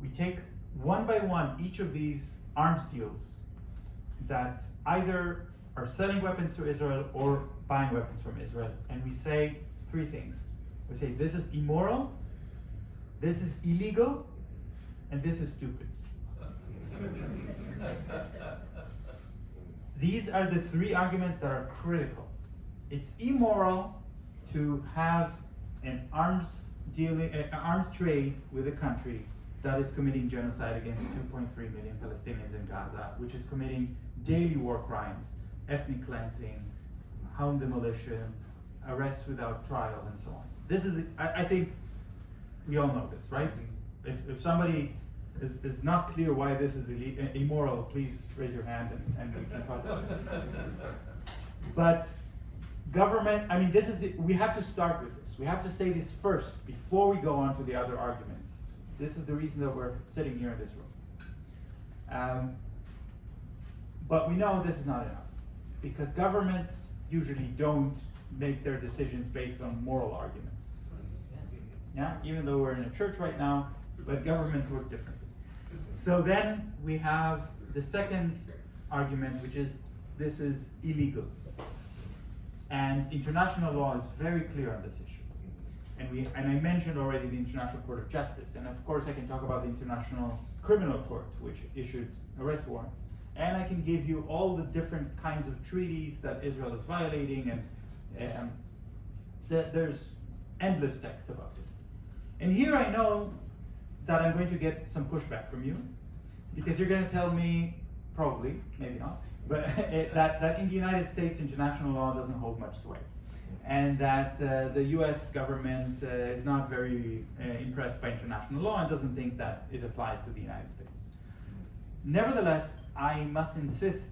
we take one by one each of these arms deals that either are selling weapons to Israel or buying weapons from Israel, and we say three things. We say this is immoral, this is illegal, and this is stupid. These are the three arguments that are critical. It's immoral to have an arms trade with a country that is committing genocide against 2.3 million Palestinians in Gaza, which is committing daily war crimes, ethnic cleansing, home demolitions, arrests without trial, and so on. This is, I think, we all know this, right? If somebody is not clear why this is immoral, please raise your hand and we can talk about it. But government, I mean, we have to start with this. We have to say this first before we go on to the other arguments. This is the reason that we're sitting here in this room. But we know this is not enough, because governments usually don't make their decisions based on moral arguments. Yeah, even though we're in a church right now, but governments work differently. So then we have the second argument, which is this is illegal. And international law is very clear on this issue. And I mentioned already the International Court of Justice, and of course I can talk about the International Criminal Court, which issued arrest warrants. And I can give you all the different kinds of treaties that Israel is violating, and there's endless text about this. And here I know that I'm going to get some pushback from you, because you're going to tell me, probably, maybe not, but that in the United States international law doesn't hold much sway, and that the US government is not very impressed by international law and doesn't think that it applies to the United States. Nevertheless, I must insist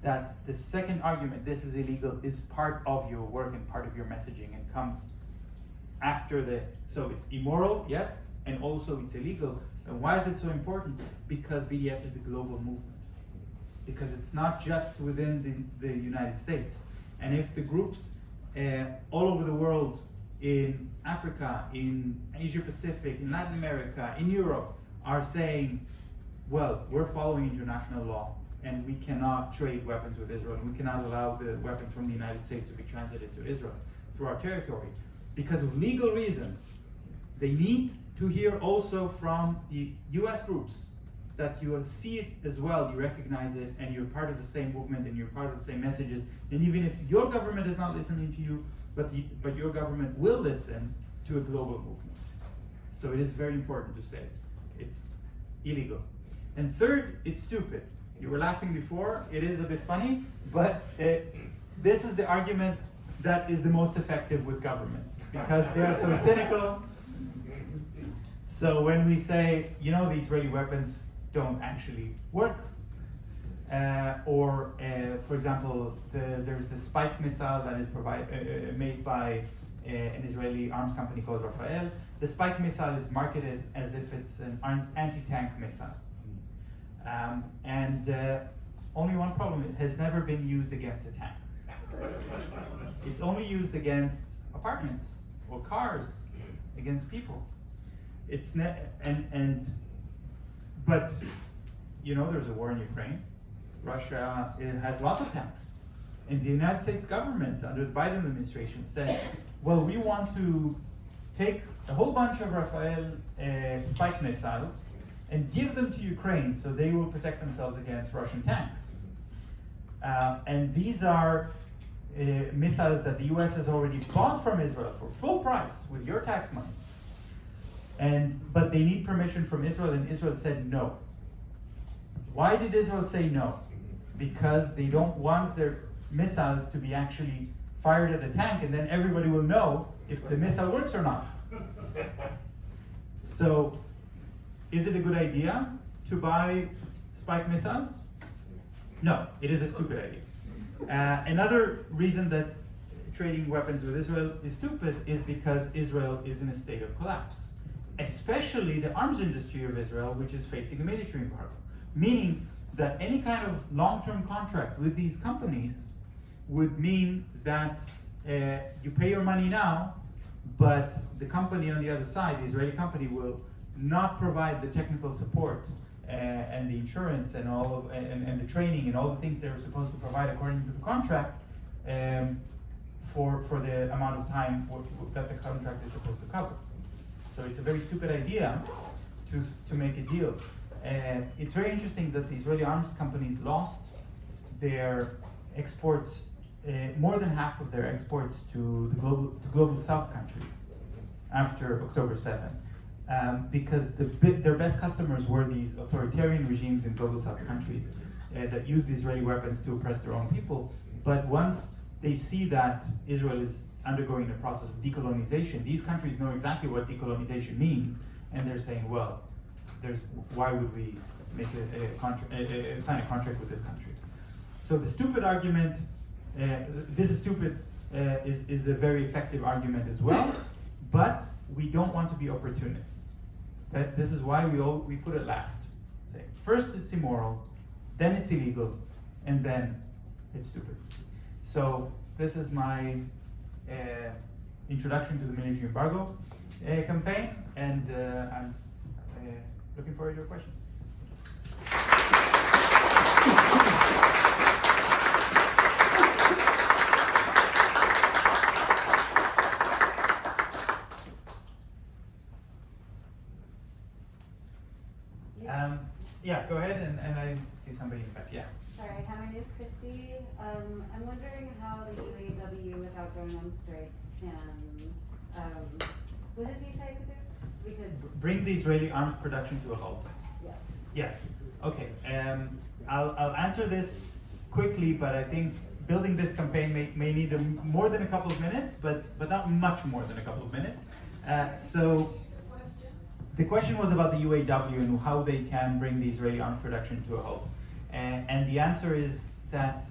that the second argument, this is illegal, is part of your work and part of your messaging, and comes after so it's immoral, yes, and also it's illegal. And why is it so important? Because BDS is a global movement. Because it's not just within the United States. And if the groups all over the world, in Africa, in Asia Pacific, in Latin America, in Europe, are saying, well, we're following international law, and we cannot trade weapons with Israel, and we cannot allow the weapons from the United States to be transited to Israel through our territory, because of legal reasons, they need to hear also from the US groups that you see it as well, you recognize it, and you're part of the same movement, and you're part of the same messages. And even if your government is not listening to you, but your government will listen to a global movement. So it is very important to say it's illegal. And third, it's stupid. You were laughing before, it is a bit funny, but this is the argument that is the most effective with governments, because they are so cynical. So when we say, the Israeli weapons don't actually work, for example, there's the Spike missile that is made by an Israeli arms company called Rafael. The Spike missile is marketed as if it's an anti-tank missile. Only one problem, it has never been used against a tank. It's only used against apartments or cars, against people. But there's a war in Ukraine. Russia has lots of tanks. And the United States government, under the Biden administration, said, well, we want to take a whole bunch of Rafael Spike missiles and give them to Ukraine so they will protect themselves against Russian tanks. And these are missiles that the US has already bought from Israel for full price with your tax money. But they need permission from Israel, and Israel said no. Why did Israel say no? Because they don't want their missiles to be actually fired at a tank, and then everybody will know if the missile works or not. So, is it a good idea to buy Spike missiles? No, it is a stupid idea. Another reason that trading weapons with Israel is stupid is because Israel is in a state of collapse. Especially the arms industry of Israel, which is facing a military embargo. Meaning that any kind of long-term contract with these companies would mean that you pay your money now, but the company on the other side, the Israeli company, will not provide the technical support and the insurance and and the training and all the things they were supposed to provide according to the contract for the amount of time that the contract is supposed to cover. So it's a very stupid idea to make a deal. It's very interesting that the Israeli arms companies lost their exports, more than half of their exports to the global South countries after October 7, because their best customers were these authoritarian regimes in global South countries that use the Israeli weapons to oppress their own people. But once they see that Israel is undergoing the process of decolonization, these countries know exactly what decolonization means, and they're saying, well, why would we make sign a contract with this country? So the stupid argument, this is stupid, is a very effective argument as well, but we don't want to be opportunists. This is why we put it last. Say, first it's immoral, then it's illegal, and then it's stupid. So this is my introduction to the military embargo campaign, and I'm looking forward to your questions. Yeah, go ahead, and I see somebody in the back. Yeah. Sorry, hi, my name is Christy. I'm wondering how the UAW, without going on strike, can, what did you say it could do? We could bring the Israeli arms production to a halt. Yes. Yes. Okay. I'll answer this quickly, but I think building this campaign may need more than a couple of minutes, but not much more than a couple of minutes. So the question was about the UAW and how they can bring the Israeli arms production to a halt. And the answer is that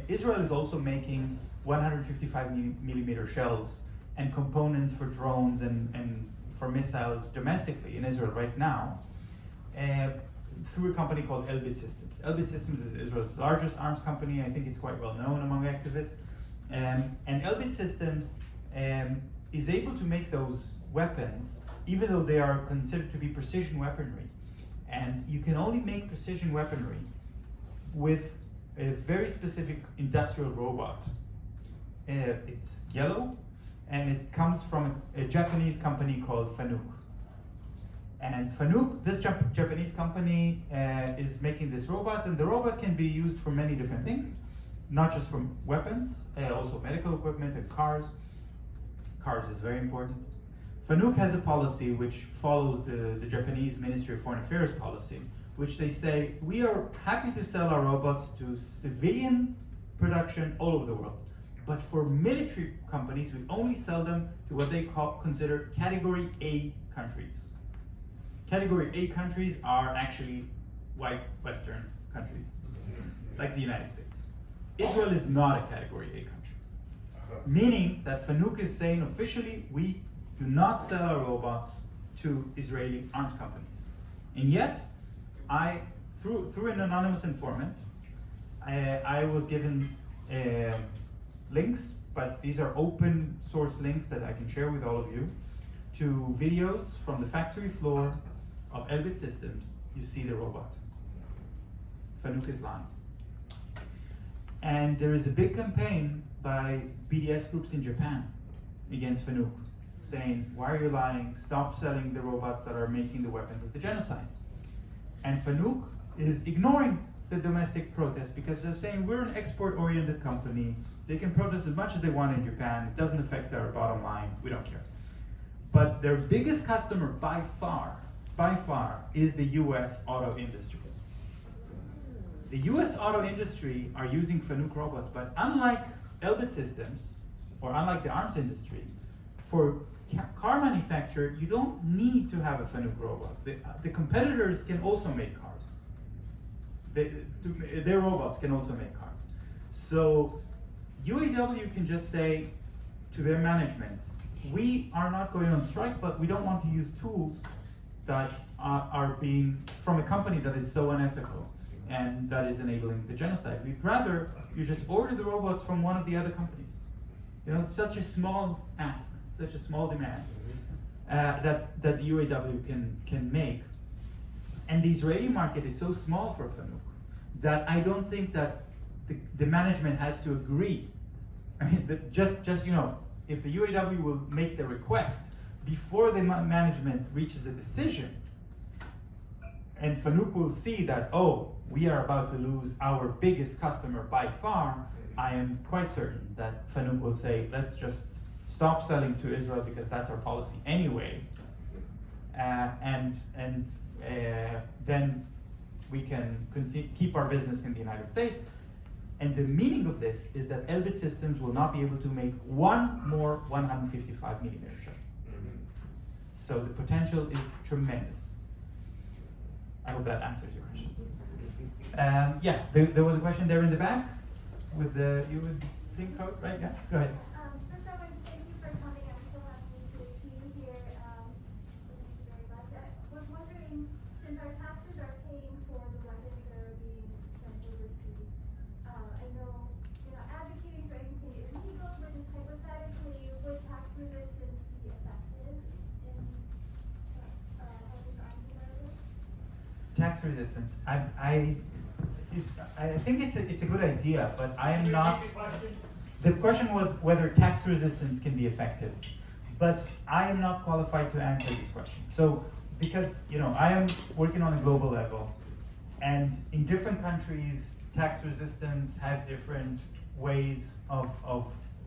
Israel is also making 155 millimeter shells and components for drones and for missiles domestically in Israel right now through a company called Elbit Systems. Elbit Systems is Israel's largest arms company. I think it's quite well known among activists. And Elbit Systems is able to make those weapons even though they are considered to be precision weaponry. And you can only make precision weaponry with a very specific industrial robot. It's yellow, and it comes from a Japanese company called Fanuc. And Fanuc, this Japanese company, is making this robot, and the robot can be used for many different things, not just for weapons, also medical equipment and cars. Cars is very important. Fanuc has a policy which follows the Japanese Ministry of Foreign Affairs policy, which they say, we are happy to sell our robots to civilian production all over the world. But for military companies, we only sell them to what they consider Category A countries. Category A countries are actually white Western countries, like the United States. Israel is not a Category A country. Meaning that Fanuc is saying officially, we do not sell our robots to Israeli arms companies. And yet, through an anonymous informant, I was given links, but these are open source links that I can share with all of you, to videos from the factory floor of Elbit Systems. You see the robot. Fanuc is lying. And there is a big campaign by BDS groups in Japan against Fanuc, saying, why are you lying? Stop selling the robots that are making the weapons of the genocide. And Fanuc is ignoring the domestic protests because they're saying, we're an export-oriented company. They can protest as much as they want in Japan. It doesn't affect our bottom line. We don't care. But their biggest customer by far, is the US auto industry. The US auto industry are using Fanuc robots, but unlike Elbit Systems, or unlike the arms industry, for car manufacture, you don't need to have a Fanuc robot. The competitors can also make cars. Their robots can also make cars. So UAW can just say to their management, we are not going on strike, but we don't want to use tools that are being from a company that is so unethical and that is enabling the genocide. We'd rather you just order the robots from one of the other companies. You know, it's such a small ask, such a small demand. that the UAW can make. And the Israeli market is so small for Fanuc that I don't think that the management has to agree. I mean, just if the UAW will make the request before the management reaches a decision, and Fanuc will see that, oh, we are about to lose our biggest customer by far, I am quite certain that Fanuc will say, let's just stop selling to Israel because that's our policy anyway, and then we can keep our business in the United States. And the meaning of this is that Elbit Systems will not be able to make one more 155 millimeter shell. So the potential is tremendous. I hope that answers your question. Yeah, there was a question there in the back with the, you would think code, right? Yeah, go ahead. First I want to thank you for coming. I'm so happy to see you here. So thank you very much. I was wondering, since our taxes are paying for the weapons that are being sent overseas, I know you're not advocating for anything illegal, but just hypothetically, would tax resistance be effective in helping arms embargo? Tax resistance. I think it's a good idea, but I am not. The question was whether tax resistance can be effective, but I am not qualified to answer this question. So, because I am working on a global level, and in different countries, tax resistance has different ways of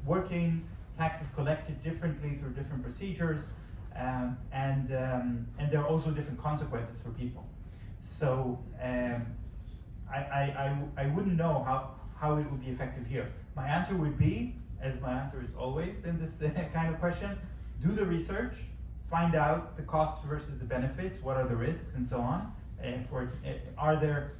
working. Tax is collected differently through different procedures, and there are also different consequences for people. So I wouldn't know how it would be effective here. My answer would be, as my answer is always in this kind of question, do the research, find out the cost versus the benefits, what are the risks, and so on. And are there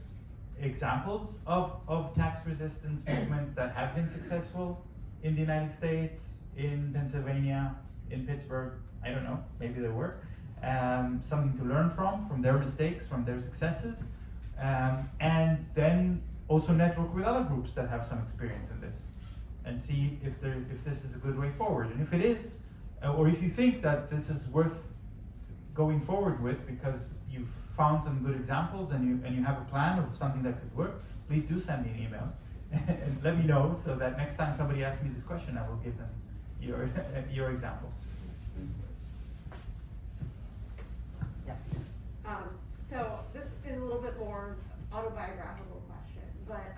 examples of tax resistance movements that have been successful in the United States, in Pennsylvania, in Pittsburgh? I don't know, maybe there were. Something to learn from their mistakes, from their successes, and then also network with other groups that have some experience in this, and see if this is a good way forward. And if it is, or if you think that this is worth going forward with because you've found some good examples and you have a plan of something that could work, please do send me an email and let me know, so that next time somebody asks me this question, I will give them your example. So this is a little bit more autobiographical question, but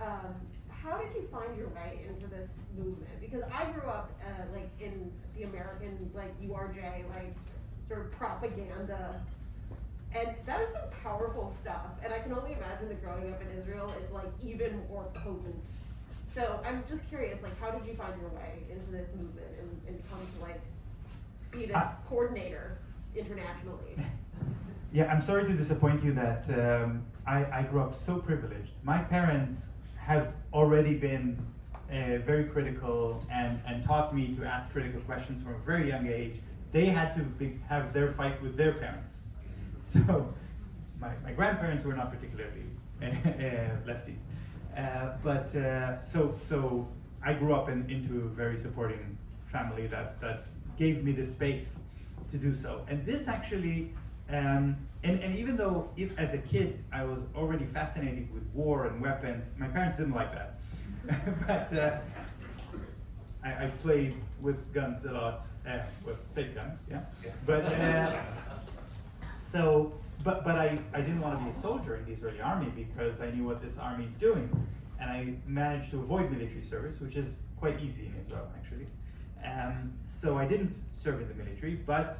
how did you find your way into this movement? Because I grew up like in the American URJ sort of propaganda, and that is some powerful stuff. And I can only imagine that growing up in Israel is even more potent. So I'm just curious, how did you find your way into this movement and come to be this coordinator internationally? Yeah, I'm sorry to disappoint you that I grew up so privileged. My parents have already been very critical and taught me to ask critical questions from a very young age. They had to have their fight with their parents. So my grandparents were not particularly lefties. So I grew up into a very supporting family that gave me the space to do so. And this actually, and even though as a kid I was already fascinated with war and weapons, my parents didn't like that. But I played with guns a lot, with fake guns, yeah. But but I didn't want to be a soldier in the Israeli army because I knew what this army is doing, and I managed to avoid military service, which is quite easy in Israel actually. So I didn't serve in the military, but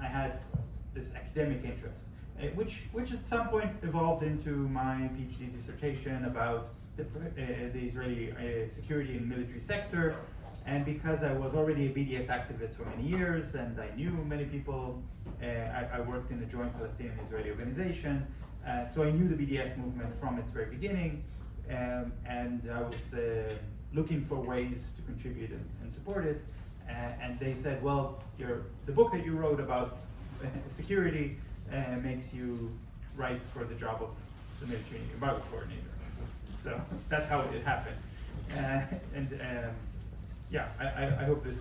I had this academic interest, which at some point evolved into my PhD dissertation about the Israeli security and military sector. And because I was already a BDS activist for many years, and I knew many people, I worked in a joint Palestinian-Israeli organization, so I knew the BDS movement from its very beginning, and I was looking for ways to contribute and support it. And they said, well, the book that you wrote about security makes you right for the job of the military embargo coordinator. So that's how it happened. Yeah, I hope this